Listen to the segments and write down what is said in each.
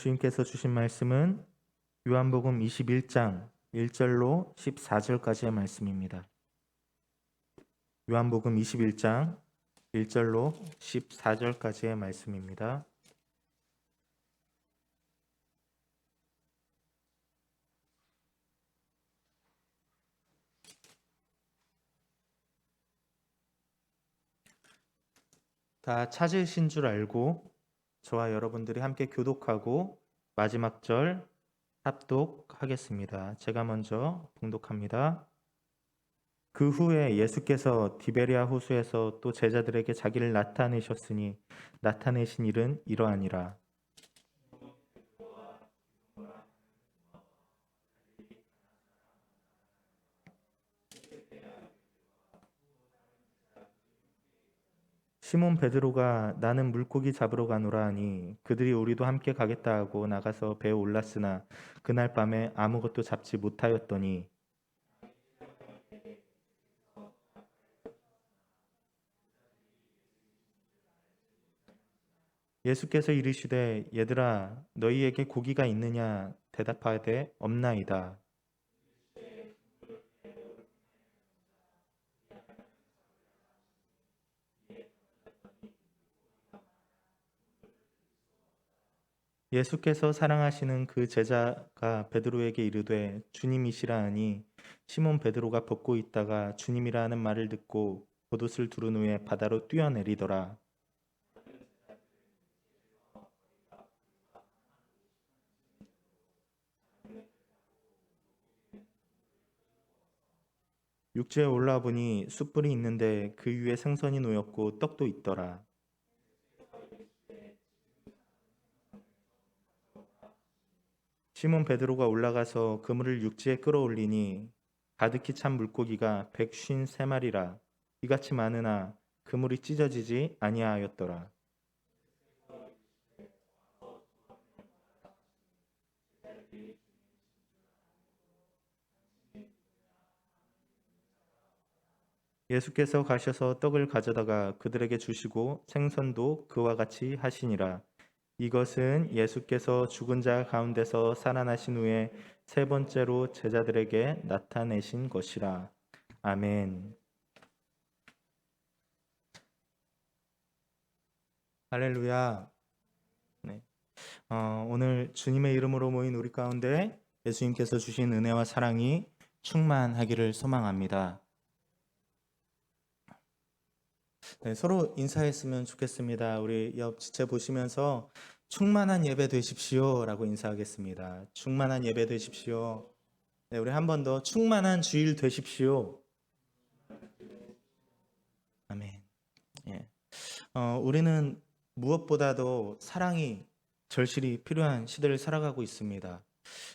주님께서 주신 말씀은 요한복음 21장 1절로 14절까지의 말씀입니다. 요한복음 21장 1절로 14절까지의 말씀입니다. 다 찾으신 줄 알고 저와 여러분들이 함께 교독하고 마지막 절 합독하겠습니다. 제가 먼저 봉독합니다. 그 후에 예수께서 디베랴 호수에서 또 제자들에게 자기를 나타내셨으니 나타내신 일은 이러하니라. 시몬 베드로가 나는 물고기 잡으러 가노라 하니 그들이 우리도 함께 가겠다 하고 나가서 배에 올랐으나 그날 밤에 아무것도 잡지 못하였더니 예수께서 이르시되 얘들아 너희에게 고기가 있느냐 대답하되 없나이다. 예수께서 사랑하시는 그 제자가 베드로에게 이르되 주님이시라 하니 시몬 베드로가 벗고 있다가 주님이라 하는 말을 듣고 겉옷을 두른 후에 바다로 뛰어내리더라. 육지에 올라보니 숯불이 있는데 그 위에 생선이 놓였고 떡도 있더라. 시몬 베드로가 올라가서 그물을 육지에 끌어올리니 가득히 찬 물고기가 153마리라 이같이 많으나 그물이 찢어지지 아니하였더라. 예수께서 가셔서 떡을 가져다가 그들에게 주시고 생선도 그와 같이 하시니라. 이것은 예수께서 죽은 자 가운데서 살아나신 후에 세 번째로 제자들에게 나타내신 것이라. 아멘. 할렐루야. 네. 오늘 주님의 이름으로 모인 우리 가운데 예수님께서 주신 은혜와 사랑이 충만하기를 소망합니다. 네, 서로 인사했으면 좋겠습니다. 우리 옆 지체 보시면서 충만한 예배 되십시오 라고 인사하겠습니다. 충만한 예배 되십시오. 네, 우리 한 번 더 충만한 주일 되십시오. 아멘. 예. 우리는 무엇보다도 사랑이 절실히 필요한 시대를 살아가고 있습니다.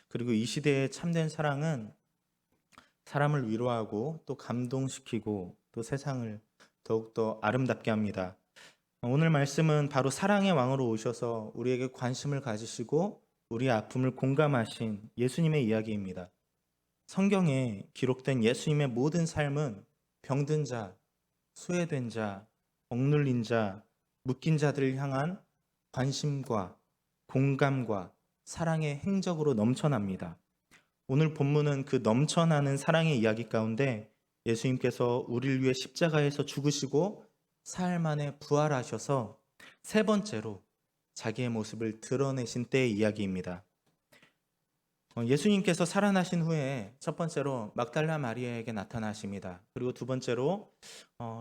그리고 이 시대의 참된 사랑은 사람을 위로하고 또 감동시키고 또 세상을 더욱더 아름답게 합니다. 오늘 말씀은 바로 사랑의 왕으로 오셔서 우리에게 관심을 가지시고 우리의 아픔을 공감하신 예수님의 이야기입니다. 성경에 기록된 예수님의 모든 삶은 병든 자, 소외된 자, 억눌린 자, 묶인 자들을 향한 관심과 공감과 사랑의 행적으로 넘쳐납니다. 오늘 본문은 그 넘쳐나는 사랑의 이야기 가운데 예수님께서 우리를 위해 십자가에서 죽으시고 사흘 만에 부활하셔서 세 번째로 자기의 모습을 드러내신 때의 이야기입니다. 예수님께서 살아나신 후에 첫 번째로 막달라 마리아에게 나타나십니다. 그리고 두 번째로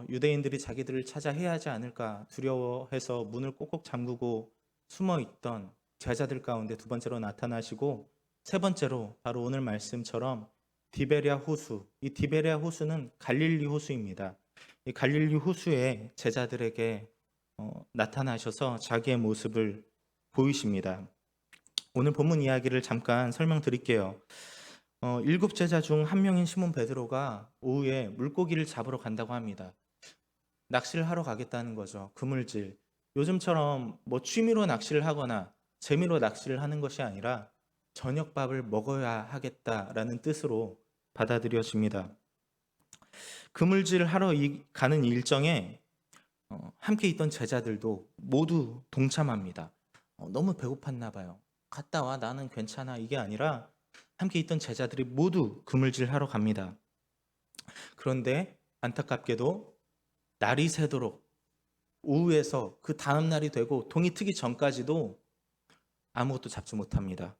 유대인들이 자기들을 찾아 해하지 않을까 두려워해서 문을 꼭꼭 잠그고 숨어있던 제자들 가운데 두 번째로 나타나시고 세 번째로 바로 오늘 말씀처럼 디베랴 호수, 이 디베랴 호수는 갈릴리 호수입니다. 이 갈릴리 호수에 제자들에게 나타나셔서 자기의 모습을 보이십니다. 오늘 본문 이야기를 잠깐 설명드릴게요. 7 제자 중 한 명인 시몬 베드로가 오후에 물고기를 잡으러 간다고 합니다. 낚시를 하러 가겠다는 거죠. 그물질. 요즘처럼 뭐 취미로 낚시를 하거나 재미로 낚시를 하는 것이 아니라 저녁밥을 먹어야 하겠다라는 뜻으로 받아들여집니다. 그물질 하러 가는 일정에 함께 있던 제자들도 모두 동참합니다. 너무 배고팠나 봐요. 갔다 와, 나는 괜찮아, 이게 아니라 함께 있던 제자들이 모두 그물질하러 갑니다. 그런데 안타깝게도 날이 새도록 오후에서 그 다음 날이 되고 동이 트기 전까지도 아무것도 잡지 못합니다.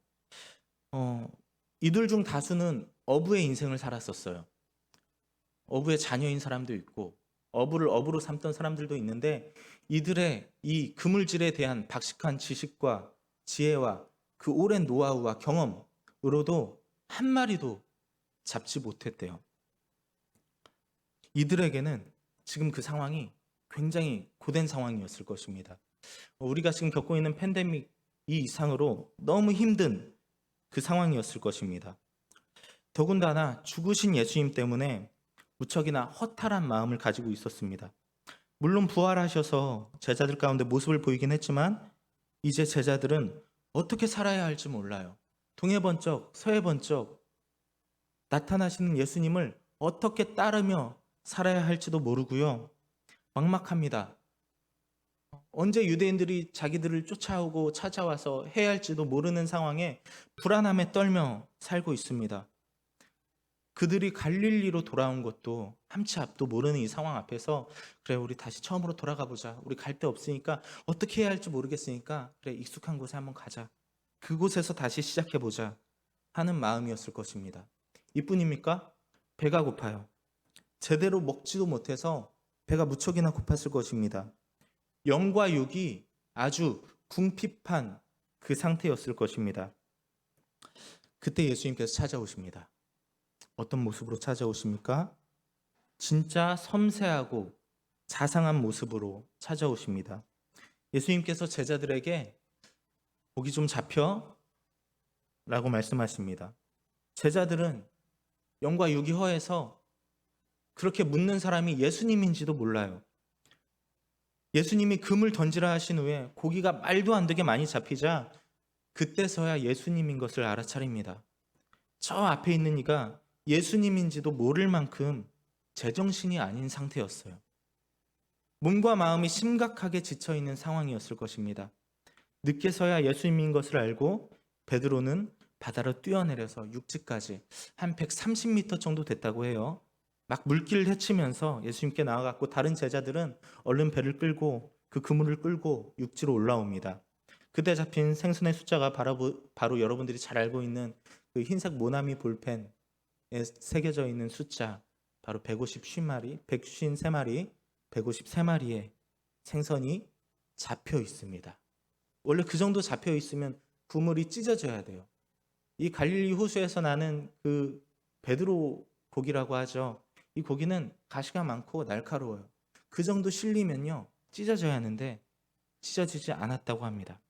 어, 이들 중 다수는 어부의 인생을 살았었어요. 어부의 자녀인 사람도 있고 어부를 어부로 삼던 사람들도 있는데, 이들의 이 그물질에 대한 박식한 지식과 지혜와 그 오랜 노하우와 경험으로도 한 마리도 잡지 못했대요. 이들에게는 지금 그 상황이 굉장히 고된 상황이었을 것입니다. 우리가 지금 겪고 있는 팬데믹 이 이상으로 너무 힘든 그 상황이었을 것입니다. 더군다나 죽으신 예수님 때문에 무척이나 허탈한 마음을 가지고 있었습니다. 물론 부활하셔서 제자들 가운데 모습을 보이긴 했지만 이제 제자들은 어떻게 살아야 할지 몰라요. 동해 번쩍 서해 번쩍 나타나시는 예수님을 어떻게 따르며 살아야 할지도 모르고요. 막막합니다. 언제 유대인들이 자기들을 쫓아오고 찾아와서 해야 할지도 모르는 상황에 불안함에 떨며 살고 있습니다. 그들이 갈릴리로 돌아온 것도 함치 앞도 모르는 이 상황 앞에서, 그래, 우리 다시 처음으로 돌아가 보자. 우리 갈 데 없으니까, 어떻게 해야 할지 모르겠으니까, 그래, 익숙한 곳에 한번 가자. 그곳에서 다시 시작해 보자 하는 마음이었을 것입니다. 이뿐입니까? 배가 고파요. 제대로 먹지도 못해서 배가 무척이나 고팠을 것입니다. 영과 육이 아주 궁핍한 그 상태였을 것입니다. 그때 예수님께서 찾아오십니다. 어떤 모습으로 찾아오십니까? 진짜 섬세하고 자상한 모습으로 찾아오십니다. 예수님께서 제자들에게 고기 좀 잡혀? 라고 말씀하십니다. 제자들은 영과 육이 허해서 그렇게 묻는 사람이 예수님인지도 몰라요. 예수님이 금을 던지라 하신 후에 고기가 말도 안 되게 많이 잡히자 그때서야 예수님인 것을 알아차립니다. 저 앞에 있는 이가 예수님인지도 모를 만큼 제정신이 아닌 상태였어요. 몸과 마음이 심각하게 지쳐있는 상황이었을 것입니다. 늦게서야 예수님인 것을 알고 베드로는 바다로 뛰어내려서 육지까지 한 130m 정도 됐다고 해요. 막 물길을 헤치면서 예수님께 나아갔고, 다른 제자들은 얼른 배를 끌고 그 그물을 끌고 육지로 올라옵니다. 그때 잡힌 생선의 숫자가 바로 여러분들이 잘 알고 있는 그 흰색 모나미 볼펜에 새겨져 있는 숫자, 바로 153마리, 153마리, 153마리의 생선이 잡혀 있습니다. 원래 그 정도 잡혀 있으면 그물이 찢어져야 돼요. 이 갈릴리 호수에서 나는 그 베드로 고기라고 하죠. 이 고기는 가시가 많고 날카로워요. 그 정도 실리면요 찢어져야 하는데 찢어지지 않았다고 합니다.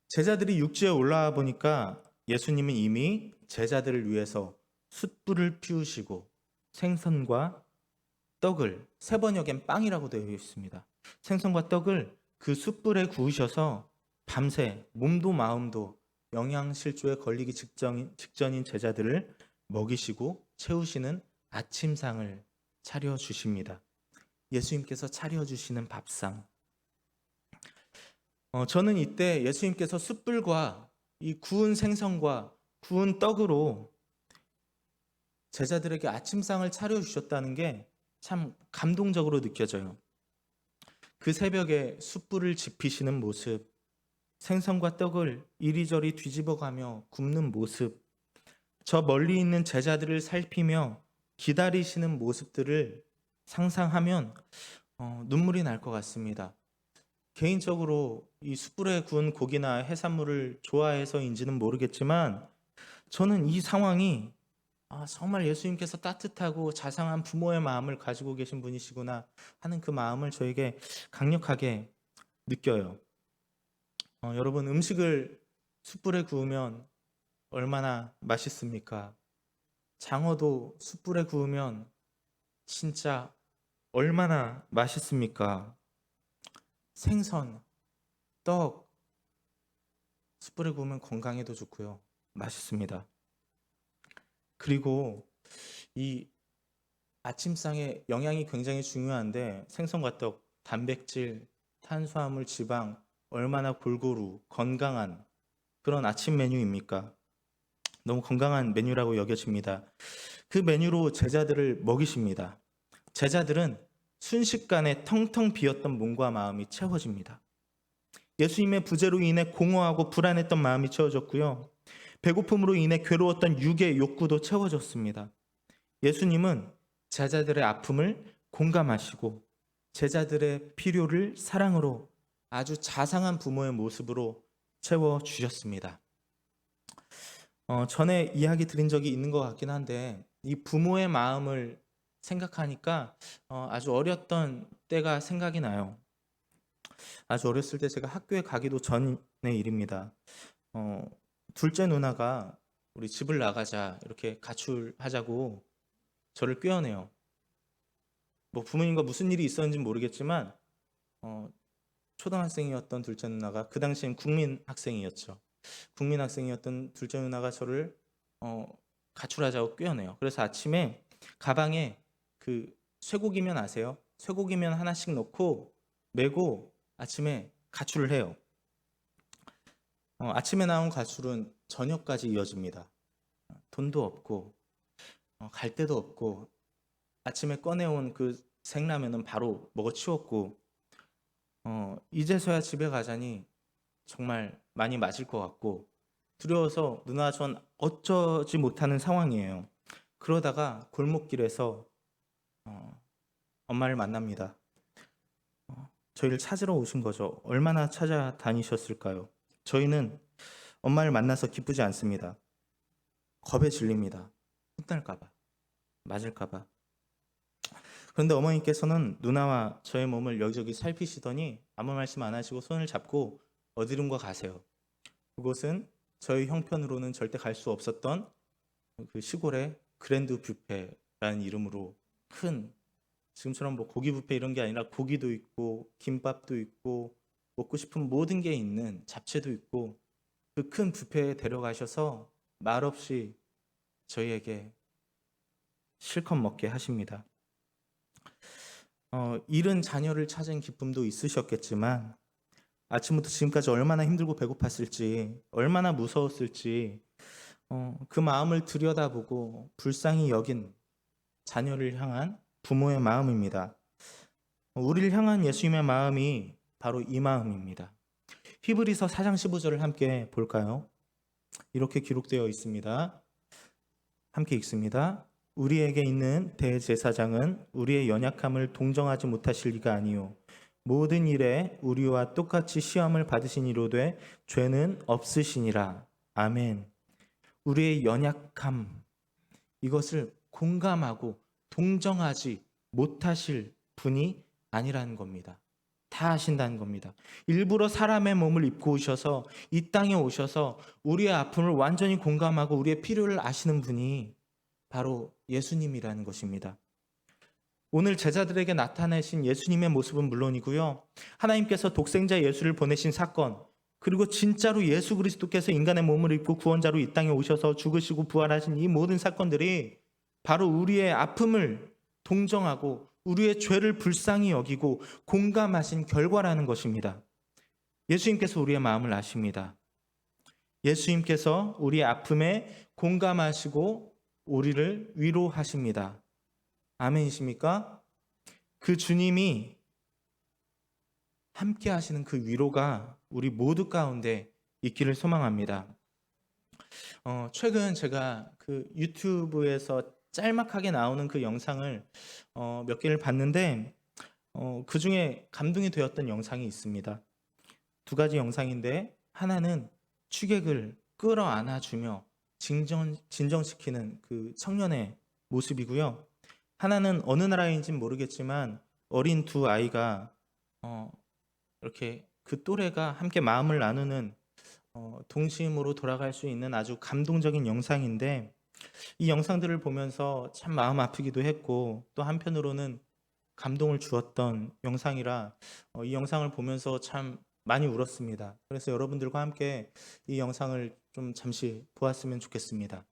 제자들이 육지에 올라와 보니까 예수님은 이미 제자들을 위해서 숯불을 피우시고 생선과 떡을, 세 번역엔 빵이라고 되어 있습니다. 생선과 떡을 그 숯불에 구우셔서 밤새 몸도 마음도 영양실조에 걸리기 직전인 제자들을 먹이시고 채우시는 아침상을 차려주십니다. 예수님께서 차려주시는 밥상. 저는 이때 예수님께서 숯불과 이 구운 생선과 구운 떡으로 제자들에게 아침상을 차려주셨다는 게 참 감동적으로 느껴져요. 그 새벽에 숯불을 지피시는 모습, 생선과 떡을 이리저리 뒤집어가며 굽는 모습, 저 멀리 있는 제자들을 살피며 기다리시는 모습들을 상상하면 눈물이 날 것 같습니다. 개인적으로 이 숯불에 구운 고기나 해산물을 좋아해서인지는 모르겠지만 저는 이 상황이 정말 예수님께서 따뜻하고 자상한 부모의 마음을 가지고 계신 분이시구나 하는 그 마음을 저에게 강력하게 느껴요. 여러분, 음식을 숯불에 구우면 얼마나 맛있습니까? 장어도 숯불에 구우면 진짜 얼마나 맛있습니까? 생선, 떡, 숯불에 구우면 건강에도 좋고요. 맛있습니다. 그리고 이 아침상의 영양이 굉장히 중요한데 생선과 떡, 단백질, 탄수화물, 지방 얼마나 골고루 건강한 그런 아침 메뉴입니까? 너무 건강한 메뉴라고 여겨집니다. 그 메뉴로 제자들을 먹이십니다. 제자들은 순식간에 텅텅 비었던 몸과 마음이 채워집니다. 예수님의 부재로 인해 공허하고 불안했던 마음이 채워졌고요. 배고픔으로 인해 괴로웠던 육의 욕구도 채워졌습니다. 예수님은 제자들의 아픔을 공감하시고 제자들의 필요를 사랑으로 아주 자상한 부모의 모습으로 채워주셨습니다. 전에 이야기 드린 적이 있는 것 같긴 한데 이 부모의 마음을 생각하니까 아주 어렸던 때가 생각이 나요. 아주 어렸을 때 제가 학교에 가기도 전의 일입니다. 둘째 누나가 우리 집을 나가자 이렇게 가출하자고 저를 꿰어내요. 뭐 부모님과 무슨 일이 있었는지 모르겠지만 초등학생이었던 둘째 누나가 그 당시엔 국민학생이었죠. 국민학생이었던 둘째 누나가 저를 가출하자고 꿰어내요. 그래서 아침에 가방에 그 쇠고기면 아세요? 쇠고기면 하나씩 넣고 메고 아침에 가출을 해요. 아침에 나온 가출은 저녁까지 이어집니다. 돈도 없고 갈 데도 없고 아침에 꺼내온 그 생라면은 바로 먹어치웠고 이제서야 집에 가자니 정말 많이 맞을 것 같고 두려워서 누나 전 어쩌지 못하는 상황이에요. 그러다가 골목길에서 엄마를 만납니다. 저희를 찾으러 오신 거죠. 얼마나 찾아다니셨을까요? 저희는 엄마를 만나서 기쁘지 않습니다. 겁에 질립니다. 혼날까봐, 맞을까봐. 그런데 어머니께서는 누나와 저의 몸을 여기저기 살피시더니 아무 말씀 안 하시고 손을 잡고 어디론가 가세요. 그곳은 저희 형편으로는 절대 갈 수 없었던 그 시골의 그랜드 뷔페라는 이름으로 큰, 지금처럼 뭐 고기 뷔페 이런 게 아니라 고기도 있고 김밥도 있고 먹고 싶은 모든 게 있는 잡채도 있고 그 큰 뷔페에 데려가셔서 말없이 저희에게 실컷 먹게 하십니다. 잃은 자녀를 찾은 기쁨도 있으셨겠지만 아침부터 지금까지 얼마나 힘들고 배고팠을지, 얼마나 무서웠을지 그 마음을 들여다보고 불쌍히 여긴 자녀를 향한 부모의 마음입니다. 우리를 향한 예수님의 마음이 바로 이 마음입니다. 히브리서 4장 15절을 함께 볼까요? 이렇게 기록되어 있습니다. 함께 읽습니다. 우리에게 있는 대제사장은 우리의 연약함을 동정하지 못하실 리가 아니요 모든 일에 우리와 똑같이 시험을 받으시니로되 죄는 없으시니라. 아멘. 우리의 연약함, 이것을 공감하고 동정하지 못하실 분이 아니라는 겁니다. 다 하신다는 겁니다. 일부러 사람의 몸을 입고 오셔서 이 땅에 오셔서 우리의 아픔을 완전히 공감하고 우리의 필요를 아시는 분이 바로 예수님이라는 것입니다. 오늘 제자들에게 나타내신 예수님의 모습은 물론이고요, 하나님께서 독생자 예수를 보내신 사건, 그리고 진짜로 예수 그리스도께서 인간의 몸을 입고 구원자로 이 땅에 오셔서 죽으시고 부활하신 이 모든 사건들이 바로 우리의 아픔을 동정하고 우리의 죄를 불쌍히 여기고 공감하신 결과라는 것입니다. 예수님께서 우리의 마음을 아십니다. 예수님께서 우리의 아픔에 공감하시고 우리를 위로하십니다. 아멘이십니까? 그 주님이 함께 하시는 그 위로가 우리 모두 가운데 있기를 소망합니다. 최근 제가 그 유튜브에서 짤막하게 나오는 그 영상을 몇 개를 봤는데 그 중에 감동이 되었던 영상이 있습니다. 두 가지 영상인데 하나는 취객을 끌어안아주며 진정시키는 그 청년의 모습이고요. 하나는 어느 나라인지는 모르겠지만 어린 두 아이가 이렇게 그 또래가 함께 마음을 나누는 동심으로 돌아갈 수 있는 아주 감동적인 영상인데 이 영상들을 보면서 참 마음 아프기도 했고 또 한편으로는 감동을 주었던 영상이라 이 영상을 보면서 참 많이 울었습니다. 그래서 여러분들과 함께 이 영상을 좀 잠시 보았으면 좋겠습니다.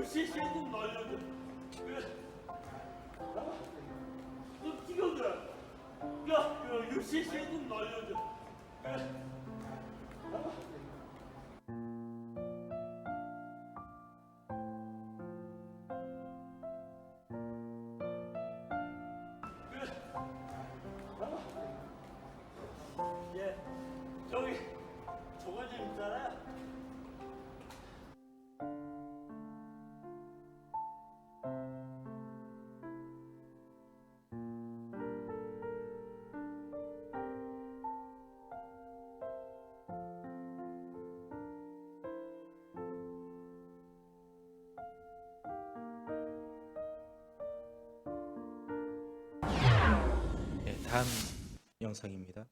좀 날려줘. 좀 튀겨줘. 야, UCC 좀 날려줘. 예, 저기 조관님 있잖아요. 네, 다음 영상입니다.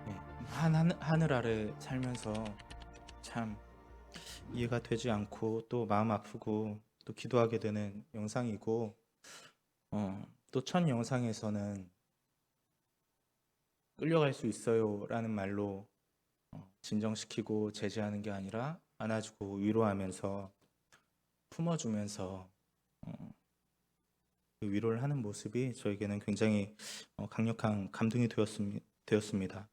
네, 하늘 아래 살면서 참 이해가 되지 않고 또 마음 아프고 또 기도하게 되는 영상이고, 또 첫 영상에서는 끌려갈 수 있어요 라는 말로 진정시키고 제지하는 게 아니라 안아주고 위로하면서 품어주면서 그 위로를 하는 모습이 저에게는 굉장히 강력한 감동이 되었습니다.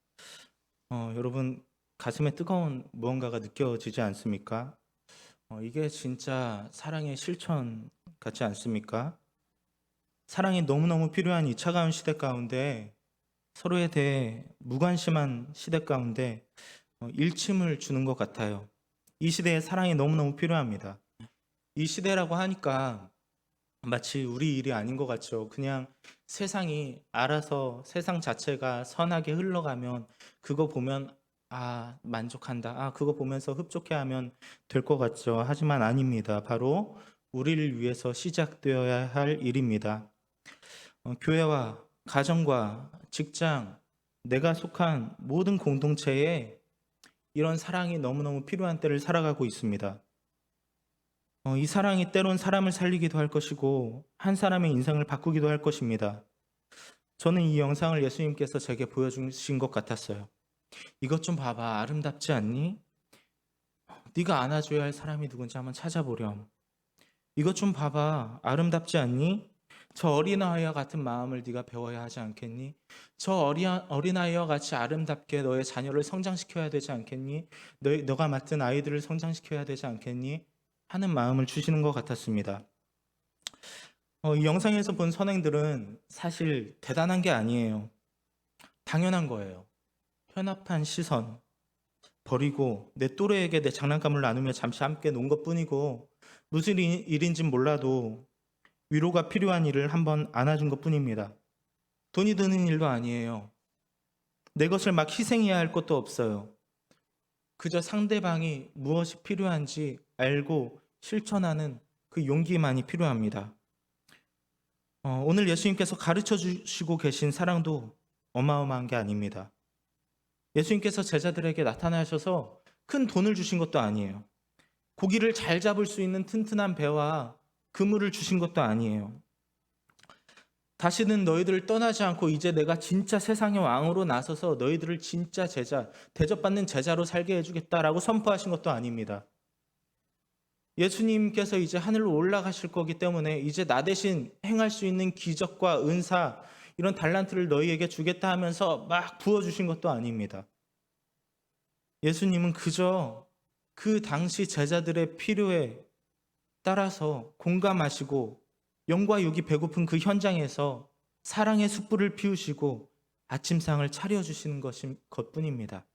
여러분, 가슴에 뜨거운 무언가가 느껴지지 않습니까? 이게 진짜 사랑의 실천 같지 않습니까? 사랑이 너무너무 필요한 이 차가운 시대 가운데, 서로에 대해 무관심한 시대 가운데 일침을 주는 것 같아요. 이 시대에 사랑이 너무너무 필요합니다. 이 시대라고 하니까 마치 우리 일이 아닌 것 같죠. 그냥 세상이 알아서 세상 자체가 선하게 흘러가면 그거 보면 만족한다. 그거 보면서 흡족해하면 될 것 같죠. 하지만 아닙니다. 바로 우리를 위해서 시작되어야 할 일입니다. 교회와 가정과 직장, 내가 속한 모든 공동체에 이런 사랑이 너무너무 필요한 때를 살아가고 있습니다. 이 사랑이 때론 사람을 살리기도 할 것이고 한 사람의 인생을 바꾸기도 할 것입니다. 저는 이 영상을 예수님께서 제게 보여주신 것 같았어요. 이것 좀 봐봐. 아름답지 않니? 네가 안아줘야 할 사람이 누군지 한번 찾아보렴. 이것 좀 봐봐. 아름답지 않니? 저 어린아이와 같은 마음을 네가 배워야 하지 않겠니? 저 어린아이와 같이 아름답게 너의 자녀를 성장시켜야 되지 않겠니? 너가 맡은 아이들을 성장시켜야 되지 않겠니? 하는 마음을 주시는 것 같았습니다. 이 영상에서 본 선행들은 사실 대단한 게 아니에요. 당연한 거예요. 현합한 시선, 버리고 내 또래에게 내 장난감을 나누며 잠시 함께 논 것뿐이고, 무슨 일인진 몰라도 위로가 필요한 일을 한번 안아준 것뿐입니다. 돈이 드는 일도 아니에요. 내 것을 막 희생해야 할 것도 없어요. 그저 상대방이 무엇이 필요한지 알고 실천하는 그 용기만이 필요합니다. 오늘 예수님께서 가르쳐 주시고 계신 사랑도 어마어마한 게 아닙니다. 예수님께서 제자들에게 나타나셔서 큰 돈을 주신 것도 아니에요. 고기를 잘 잡을 수 있는 튼튼한 배와 그물을 주신 것도 아니에요. 다시는 너희들을 떠나지 않고 이제 내가 진짜 세상의 왕으로 나서서 너희들을 진짜 제자, 대접받는 제자로 살게 해주겠다라고 선포하신 것도 아닙니다. 예수님께서 이제 하늘로 올라가실 거기 때문에 이제 나 대신 행할 수 있는 기적과 은사, 이런 달란트를 너희에게 주겠다 하면서 막 부어주신 것도 아닙니다. 예수님은 그저 그 당시 제자들의 필요에 따라서 공감하시고 영과 육이 배고픈 그 현장에서 사랑의 숯불을 피우시고 아침상을 차려주시는 것뿐입니다.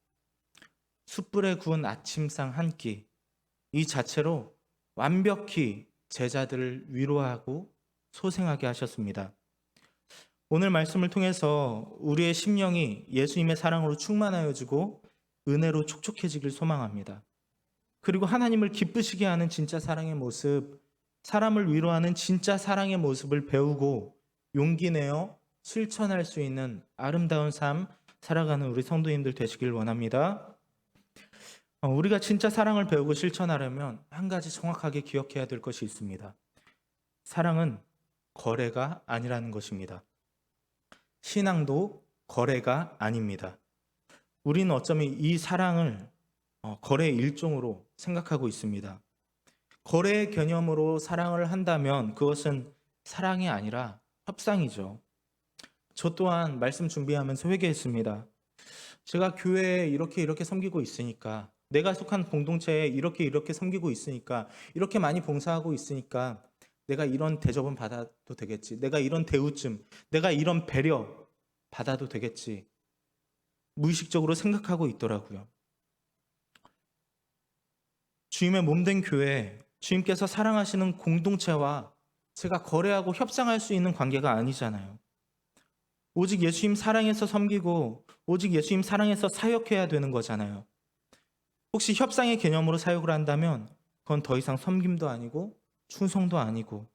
숯불에 구운 아침상 한 끼, 이 자체로 완벽히 제자들을 위로하고 소생하게 하셨습니다. 오늘 말씀을 통해서 우리의 심령이 예수님의 사랑으로 충만하여지고 은혜로 촉촉해지길 소망합니다. 그리고 하나님을 기쁘시게 하는 진짜 사랑의 모습, 사람을 위로하는 진짜 사랑의 모습을 배우고 용기 내어 실천할 수 있는 아름다운 삶 살아가는 우리 성도님들 되시길 원합니다. 우리가 진짜 사랑을 배우고 실천하려면 한 가지 정확하게 기억해야 될 것이 있습니다. 사랑은 거래가 아니라는 것입니다. 신앙도 거래가 아닙니다. 우리는 어쩌면 이 사랑을 거래의 일종으로 생각하고 있습니다. 거래의 개념으로 사랑을 한다면 그것은 사랑이 아니라 협상이죠. 저 또한 말씀 준비하면서 회개했습니다. 제가 교회에 이렇게 섬기고 있으니까, 내가 속한 공동체에 이렇게 섬기고 있으니까, 이렇게 많이 봉사하고 있으니까 내가 이런 대접은 받아도 되겠지, 내가 이런 대우쯤, 내가 이런 배려 받아도 되겠지, 무의식적으로 생각하고 있더라고요. 주님의 몸된 교회, 주님께서 사랑하시는 공동체와 제가 거래하고 협상할 수 있는 관계가 아니잖아요. 오직 예수님 사랑에서 섬기고 오직 예수님 사랑에서 사역해야 되는 거잖아요. 혹시 협상의 개념으로 사역을 한다면 그건 더 이상 섬김도 아니고 충성도 아니고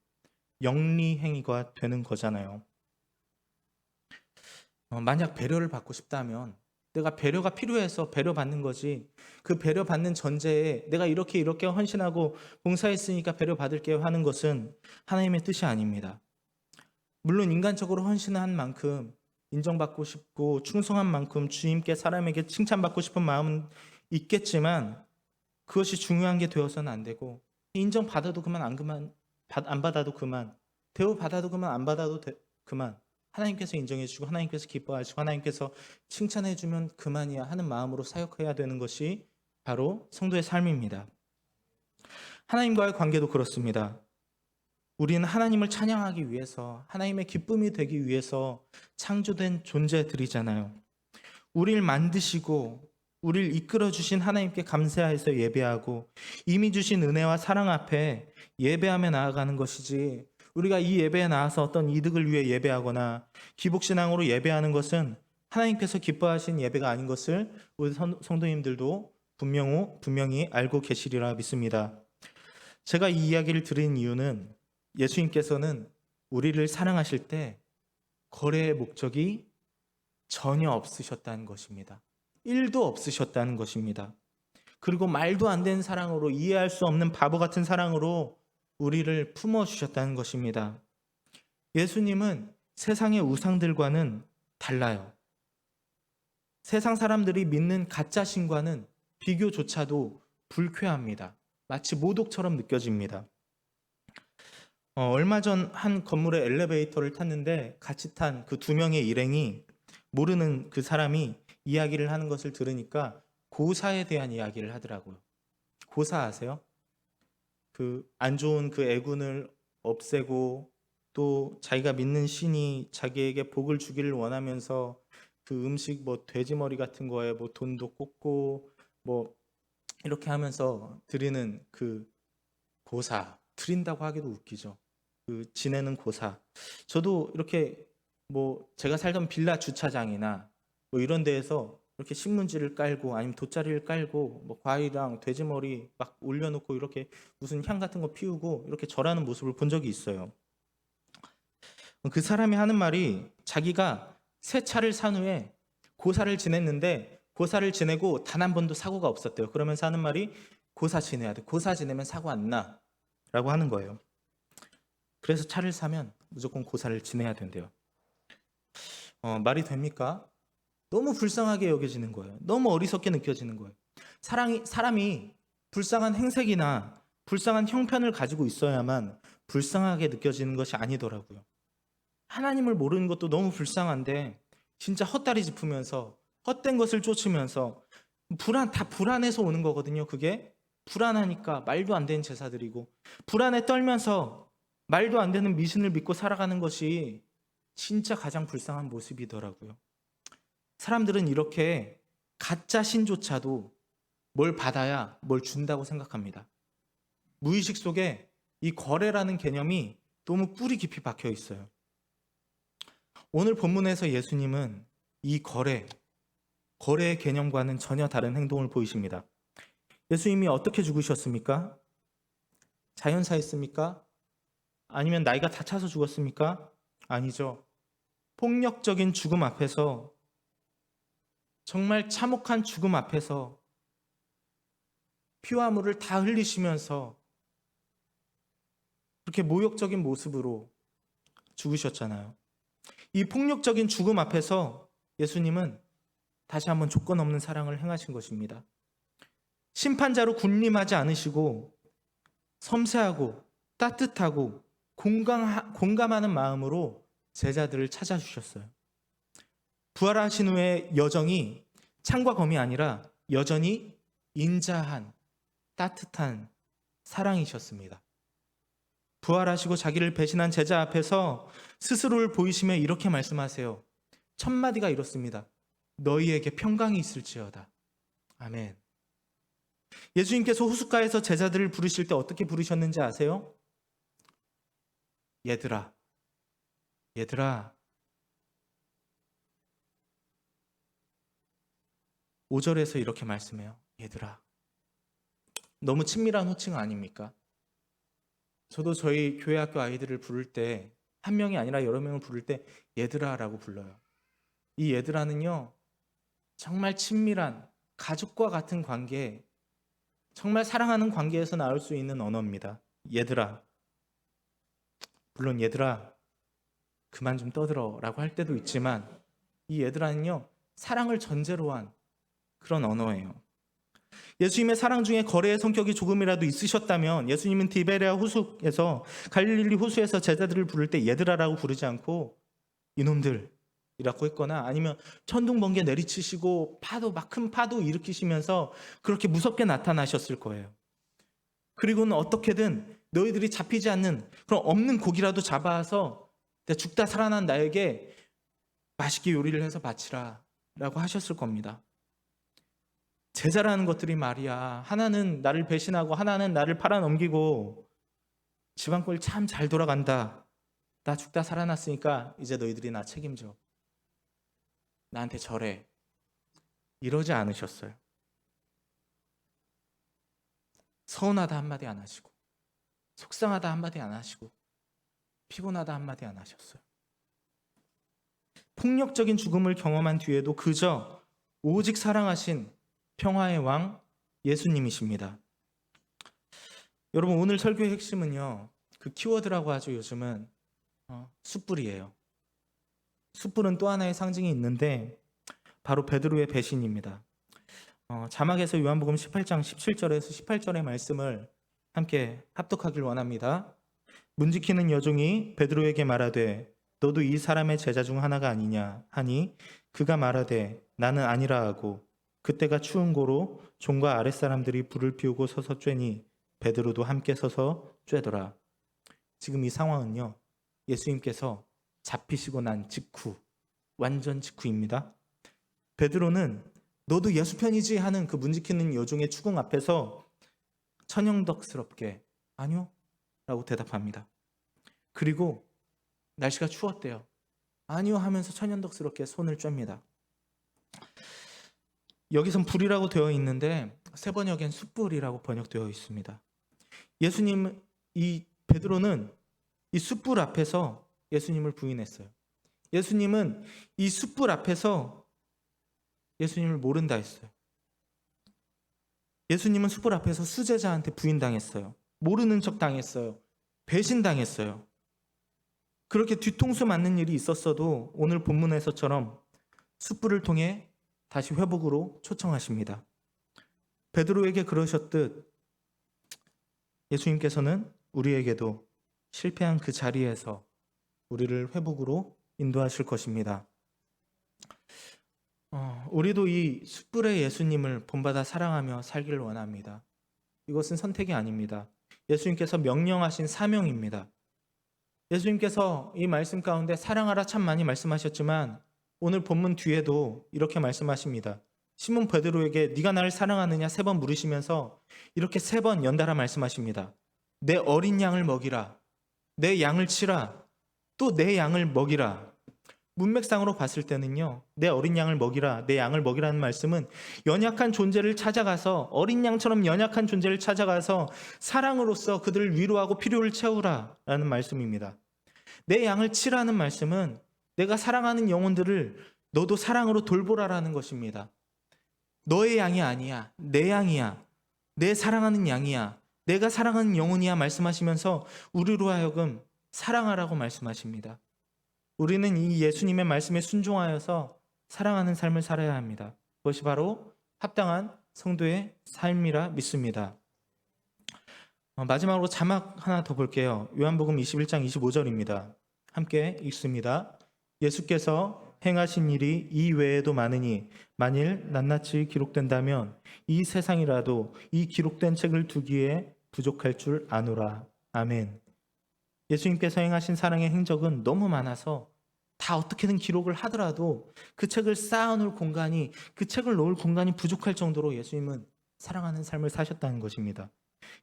영리행위가 되는 거잖아요. 만약 배려를 받고 싶다면 내가 배려가 필요해서 배려받는 거지, 그 배려받는 전제에 내가 이렇게 헌신하고 봉사했으니까 배려받을게요 하는 것은 하나님의 뜻이 아닙니다. 물론 인간적으로 헌신한 만큼 인정받고 싶고 충성한 만큼 주님께 사람에게 칭찬받고 싶은 마음은 있겠지만 그것이 중요한 게 되어서는 안 되고, 인정받아도 그만, 안 받아도 그만, 대우받아도 그만, 안 받아도 그만, 하나님께서 인정해 주시고 하나님께서 기뻐하시고 하나님께서 칭찬해 주면 그만이야 하는 마음으로 사역해야 되는 것이 바로 성도의 삶입니다. 하나님과의 관계도 그렇습니다. 우리는 하나님을 찬양하기 위해서, 하나님의 기쁨이 되기 위해서 창조된 존재들이잖아요. 우리를 만드시고 우리를 이끌어 주신 하나님께 감사해서 예배하고 이미 주신 은혜와 사랑 앞에 예배하며 나아가는 것이지, 우리가 이 예배에 나와서 어떤 이득을 위해 예배하거나 기복신앙으로 예배하는 것은 하나님께서 기뻐하신 예배가 아닌 것을 우리 성도님들도 분명히 알고 계시리라 믿습니다. 제가 이 이야기를 드린 이유는 예수님께서는 우리를 사랑하실 때 거래의 목적이 전혀 없으셨다는 것입니다. 1도 없으셨다는 것입니다. 그리고 말도 안 되는 사랑으로, 이해할 수 없는 바보 같은 사랑으로 우리를 품어주셨다는 것입니다. 예수님은 세상의 우상들과는 달라요. 세상 사람들이 믿는 가짜 신과는 비교조차도 불쾌합니다. 마치 모독처럼 느껴집니다. 얼마 전 한 건물의 엘리베이터를 탔는데 같이 탄 그 2명의 일행이, 모르는 그 사람이 이야기를 하는 것을 들으니까 고사에 대한 이야기를 하더라고요. 고사 아세요? 그 안 좋은 그 애군을 없애고 또 자기가 믿는 신이 자기에게 복을 주기를 원하면서 그 음식 뭐 돼지머리 같은 거에 뭐 돈도 꽂고 뭐 이렇게 하면서 드리는 그 고사, 드린다고 하기도 웃기죠. 그 지내는 고사. 저도 이렇게 뭐 제가 살던 빌라 주차장이나 뭐 이런 데에서 이렇게 신문지를 깔고 아니면 돗자리를 깔고 뭐 과일이랑 돼지머리 막 올려놓고 이렇게 무슨 향 같은 거 피우고 이렇게 절하는 모습을 본 적이 있어요. 그 사람이 하는 말이 자기가 새 차를 산 후에 고사를 지냈는데 고사를 지내고 단 한 번도 사고가 없었대요. 그러면서 하는 말이 고사 지내야 돼. 고사 지내면 사고 안 나. 라고 하는 거예요. 그래서 차를 사면 무조건 고사를 지내야 된대요. 말이 됩니까? 너무 불쌍하게 여겨지는 거예요. 너무 어리석게 느껴지는 거예요. 사람이 불쌍한 행색이나 불쌍한 형편을 가지고 있어야만 불쌍하게 느껴지는 것이 아니더라고요. 하나님을 모르는 것도 너무 불쌍한데 진짜 헛다리 짚으면서 헛된 것을 쫓으면서 다 불안해서 오는 거거든요. 그게 불안하니까 말도 안 되는 제사 드리고 불안에 떨면서 말도 안 되는 미신을 믿고 살아가는 것이 진짜 가장 불쌍한 모습이더라고요. 사람들은 이렇게 가짜 신조차도 뭘 받아야 뭘 준다고 생각합니다. 무의식 속에 이 거래라는 개념이 너무 뿌리 깊이 박혀 있어요. 오늘 본문에서 예수님은 이 거래의 개념과는 전혀 다른 행동을 보이십니다. 예수님이 어떻게 죽으셨습니까? 자연사했습니까? 아니면 나이가 다 차서 죽었습니까? 아니죠. 폭력적인 죽음 앞에서, 정말 참혹한 죽음 앞에서 피와 물을 다 흘리시면서 그렇게 모욕적인 모습으로 죽으셨잖아요. 이 폭력적인 죽음 앞에서 예수님은 다시 한번 조건 없는 사랑을 행하신 것입니다. 심판자로 군림하지 않으시고 섬세하고 따뜻하고 공감하는 마음으로 제자들을 찾아주셨어요. 부활하신 후의 여정이 창과 검이 아니라 여전히 인자한 따뜻한 사랑이셨습니다. 부활하시고 자기를 배신한 제자 앞에서 스스로를 보이시며 이렇게 말씀하세요. 첫 마디가 이렇습니다. 너희에게 평강이 있을지어다. 아멘. 예수님께서 호숫가에서 제자들을 부르실 때 어떻게 부르셨는지 아세요? 얘들아, 얘들아. 5절에서 이렇게 말씀해요. 얘들아. 너무 친밀한 호칭 아닙니까? 저도 저희 교회 학교 아이들을 부를 때 한 명이 아니라 여러 명을 부를 때 얘들아라고 불러요. 이 얘들아는요, 정말 친밀한 가족과 같은 관계, 정말 사랑하는 관계에서 나올 수 있는 언어입니다. 얘들아. 물론 얘들아 그만 좀 떠들어라고 할 때도 있지만 이 얘들아는요, 사랑을 전제로 한 그런 언어예요. 예수님의 사랑 중에 거래의 성격이 조금이라도 있으셨다면 예수님은 디베레아 호수에서 갈릴리 호수에서 제자들을 부를 때 얘들아라고 부르지 않고 이놈들이라고 했거나 아니면 천둥 번개 내리치시고 큰 파도 일으키시면서 그렇게 무섭게 나타나셨을 거예요. 그리고는 어떻게든 너희들이 잡히지 않는 그런 없는 고기라도 잡아서 죽다 살아난 나에게 맛있게 요리를 해서 바치라 라고 하셨을 겁니다. 제자라는 것들이 말이야, 하나는 나를 배신하고 하나는 나를 팔아넘기고 집안꼴 참 잘 돌아간다. 나 죽다 살아났으니까 이제 너희들이 나 책임져. 나한테 절해. 이러지 않으셨어요. 서운하다 한마디 안 하시고 속상하다 한마디 안 하시고 피곤하다 한마디 안 하셨어요. 폭력적인 죽음을 경험한 뒤에도 그저 오직 사랑하신 평화의 왕 예수님이십니다. 여러분, 오늘 설교의 핵심은요, 그 키워드라고 하죠. 요즘은 숯불이에요. 숯불은 또 하나의 상징이 있는데 바로 베드로의 배신입니다. 자막에서 요한복음 18장 17절에서 18절의 말씀을 함께 합독하길 원합니다. 문지키는 여종이 베드로에게 말하되 너도 이 사람의 제자 중 하나가 아니냐 하니 그가 말하되 나는 아니라 하고 그때가 추운 고로 종과 아랫사람들이 불을 피우고 서서 쬐니 베드로도 함께 서서 쬐더라. 지금 이 상황은요, 예수님께서 잡히시고 난 직후, 완전 직후입니다. 베드로는 너도 예수 편이지 하는 그 문지키는 여종의 추궁 앞에서 천연덕스럽게 아니요 라고 대답합니다. 그리고 날씨가 추웠대요. 아니요 하면서 천연덕스럽게 손을 쬐입니다. 여기선 불이라고 되어 있는데 세 번역엔 숯불이라고 번역되어 있습니다. 예수님, 이 베드로는 이 숯불 앞에서 예수님을 부인했어요. 예수님은 이 숯불 앞에서 예수님을 모른다 했어요. 예수님은 숯불 앞에서 수제자한테 부인당했어요. 모르는 척 당했어요. 배신당했어요. 그렇게 뒤통수 맞는 일이 있었어도 오늘 본문에서처럼 숯불을 통해 다시 회복으로 초청하십니다. 베드로에게 그러셨듯 예수님께서는 우리에게도 실패한 그 자리에서 우리를 회복으로 인도하실 것입니다. 우리도 이 숯불의 예수님을 본받아 사랑하며 살기를 원합니다. 이것은 선택이 아닙니다. 예수님께서 명령하신 사명입니다. 예수님께서 이 말씀 가운데 사랑하라 참 많이 말씀하셨지만 오늘 본문 뒤에도 이렇게 말씀하십니다. 시몬 베드로에게 네가 나를 사랑하느냐 3번 물으시면서 이렇게 3번 연달아 말씀하십니다. 내 어린 양을 먹이라. 내 양을 치라. 또 내 양을 먹이라. 문맥상으로 봤을 때는요, 내 어린 양을 먹이라, 내 양을 먹이라는 말씀은 연약한 존재를 찾아가서, 어린 양처럼 연약한 존재를 찾아가서 사랑으로서 그들을 위로하고 필요를 채우라 라는 말씀입니다. 내 양을 치라는 말씀은 내가 사랑하는 영혼들을 너도 사랑으로 돌보라라는 것입니다. 너의 양이 아니야, 내 양이야, 내 사랑하는 양이야, 내가 사랑하는 영혼이야 말씀하시면서 우리로 하여금 사랑하라고 말씀하십니다. 우리는 이 예수님의 말씀에 순종하여서 사랑하는 삶을 살아야 합니다. 그것이 바로 합당한 성도의 삶이라 믿습니다. 마지막으로 자막 하나 더 볼게요. 요한복음 21장 25절입니다. 함께 읽습니다. 예수께서 행하신 일이 이 외에도 많으니 만일 낱낱이 기록된다면 이 세상이라도 이 기록된 책을 두기에 부족할 줄 아노라. 아멘. 예수님께서 행하신 사랑의 행적은 너무 많아서 다 어떻게든 기록을 하더라도 그 책을 쌓아놓을 공간이, 그 책을 놓을 공간이 부족할 정도로 예수님은 사랑하는 삶을 사셨다는 것입니다.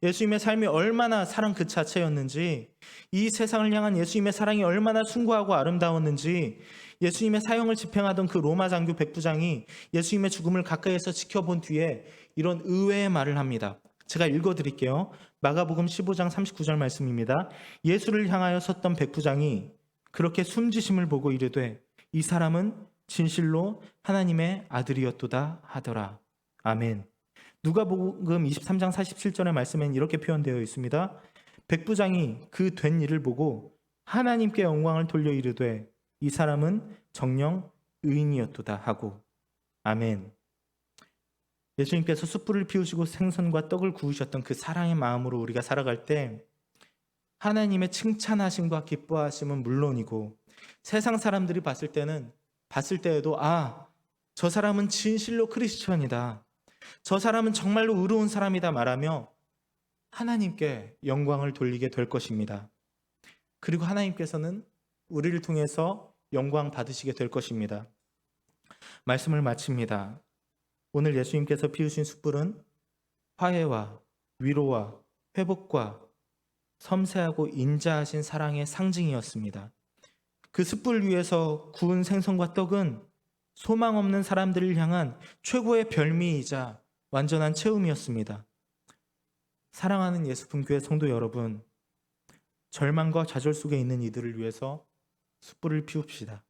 예수님의 삶이 얼마나 사랑 그 자체였는지, 이 세상을 향한 예수님의 사랑이 얼마나 숭고하고 아름다웠는지, 예수님의 사형을 집행하던 그 로마 장교 백부장이 예수님의 죽음을 가까이에서 지켜본 뒤에 이런 의외의 말을 합니다. 제가 읽어드릴게요. 마가복음 15장 39절 말씀입니다. 예수를 향하여 섰던 백부장이 그렇게 숨지심을 보고 이르되 이 사람은 진실로 하나님의 아들이었도다 하더라. 아멘. 누가복음 23장 47절의 말씀엔 이렇게 표현되어 있습니다. 백부장이 그 된 일을 보고 하나님께 영광을 돌려 이르되 이 사람은 정녕 의인이었도다 하고. 아멘. 예수님께서 숯불을 피우시고 생선과 떡을 구우셨던 그 사랑의 마음으로 우리가 살아갈 때 하나님의 칭찬하심과 기뻐하심은 물론이고 세상 사람들이 봤을 때에도 저 사람은 진실로 크리스천이다, 저 사람은 정말로 의로운 사람이다 말하며 하나님께 영광을 돌리게 될 것입니다. 그리고 하나님께서는 우리를 통해서 영광 받으시게 될 것입니다. 말씀을 마칩니다. 오늘 예수님께서 피우신 숯불은 화해와 위로와 회복과 섬세하고 인자하신 사랑의 상징이었습니다. 그 숯불 위에서 구운 생선과 떡은 소망 없는 사람들을 향한 최고의 별미이자 완전한 체험이었습니다. 사랑하는 예수품교회 성도 여러분, 절망과 좌절 속에 있는 이들을 위해서 숯불을 피웁시다.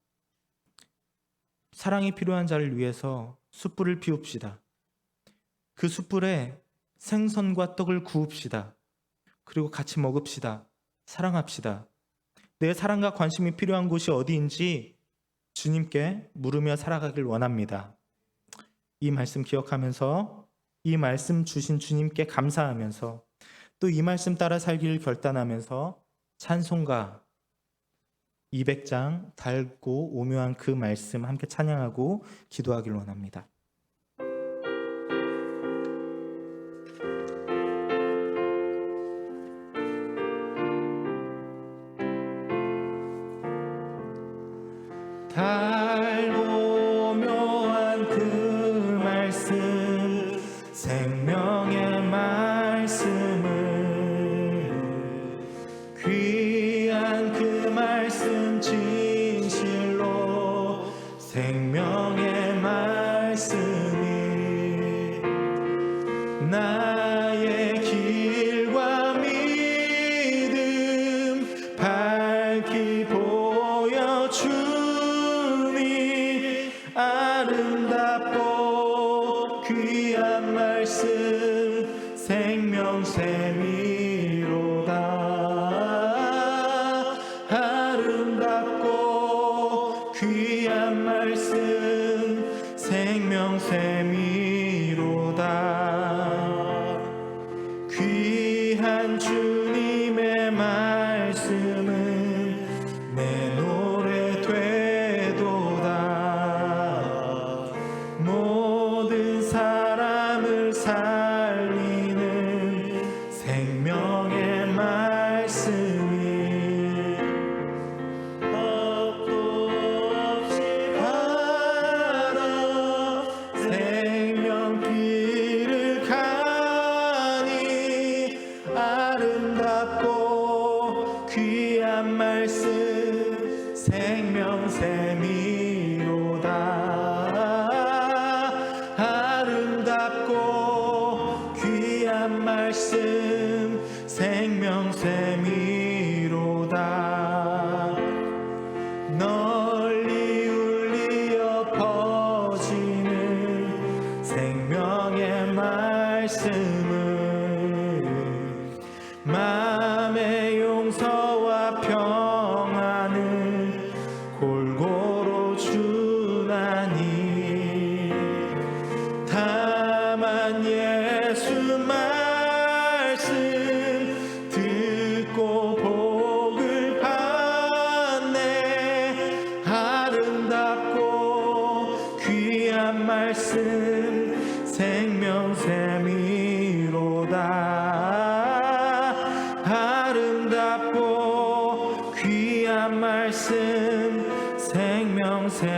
사랑이 필요한 자를 위해서 숯불을 피웁시다. 그 숯불에 생선과 떡을 구웁시다. 그리고 같이 먹읍시다. 사랑합시다. 내 사랑과 관심이 필요한 곳이 어디인지 주님께 물으며 살아가길 원합니다. 이 말씀 기억하면서, 이 말씀 주신 주님께 감사하면서, 또 이 말씀 따라 살기를 결단하면서 찬송가 200장 달고 오묘한 그 말씀 함께 찬양하고 기도하길 원합니다. 나의 길과 믿음 밝히 보여주니 아름답고 귀한 말씀 생명샘이로다. 아름답고 귀한 말씀 생명샘이로다. 귀한 주님의 말씀은 내 노래 되도다. 모든 사람을 살리는 생명의 말씀이 겁도 없이 바라 생명길을 가니 아름답고 귀한 말씀 생명샘이로다. 아름답고 귀한 말씀 생명샘이로다. 널리 울리어 퍼지는 생명의 말씀은 마음의 용서와 평안을 골고루 주나니 다만 예수 말씀 듣고 복을 받네. 아름답고 귀한 말씀 생명샘이로다. 아름답고 귀한 말씀 생명샘이로다.